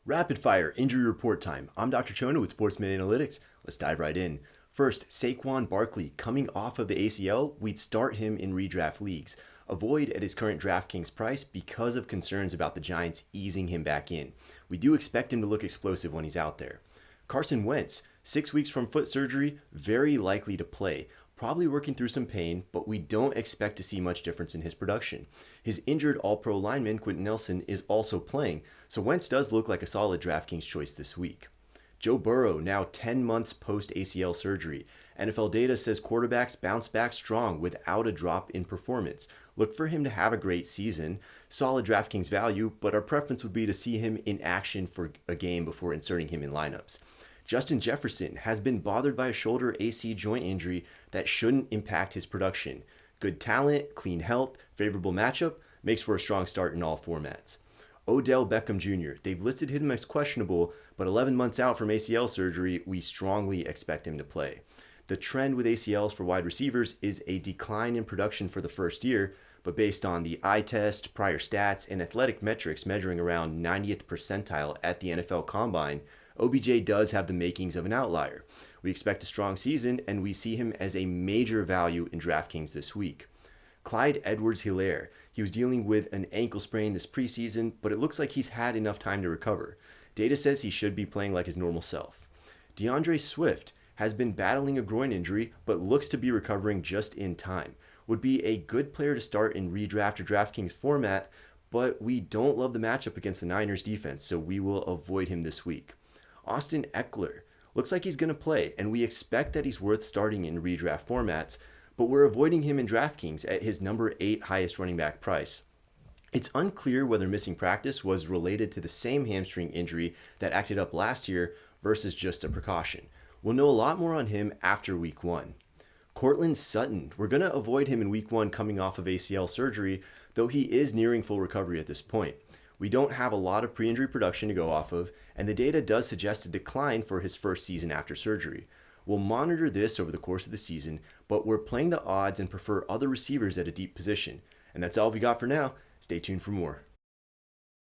Rapid fire injury report time. I'm Dr. Chona with Sportsman Analytics. Let's dive right in. First, Saquon Barkley. Coming off of the ACL, we'd start him in redraft leagues. Avoid at his current DraftKings price because of concerns about the Giants easing him back in. We do expect him to look explosive when he's out there. Carson Wentz, 6 weeks from foot surgery, very likely to play. Probably working through some pain, but we don't expect to see much difference in his production. His injured All-Pro lineman, Quentin Nelson, is also playing, so Wentz does look like a solid DraftKings choice this week. Joe Burrow, now 10 months post-ACL surgery. NFL data says quarterbacks bounce back strong without a drop in performance. Look for him to have a great season. Solid DraftKings value, but our preference would be to see him in action for a game before inserting him in lineups. Justin Jefferson has been bothered by a shoulder AC joint injury that shouldn't impact his production. Good talent, clean health, favorable matchup, makes for a strong start in all formats. Odell Beckham Jr., they've listed him as questionable, but 11 months out from ACL surgery, we strongly expect him to play. The trend with ACLs for wide receivers is a decline in production for the first year, but based on the eye test, prior stats, and athletic metrics measuring around 90th percentile at the NFL Combine, OBJ does have the makings of an outlier. We expect a strong season, and we see him as a major value in DraftKings this week. Clyde Edwards-Helaire, he was dealing with an ankle sprain this preseason, but it looks like he's had enough time to recover. Data says he should be playing like his normal self. DeAndre Swift has been battling a groin injury, but looks to be recovering just in time. Would be a good player to start in redraft or DraftKings format, but we don't love the matchup against the Niners defense, so we will avoid him this week. Austin Ekeler looks like he's going to play, and we expect that he's worth starting in redraft formats, but we're avoiding him in DraftKings at his number 8 highest running back price. It's unclear whether missing practice was related to the same hamstring injury that acted up last year versus just a precaution. We'll know a lot more on him after week 1. Courtland Sutton, we're going to avoid him in week 1 coming off of ACL surgery, though he is nearing full recovery at this point. We don't have a lot of pre-injury production to go off of, and the data does suggest a decline for his first season after surgery. We'll monitor this over the course of the season, but we're playing the odds and prefer other receivers at a deep position. And that's all we got for now. Stay tuned for more.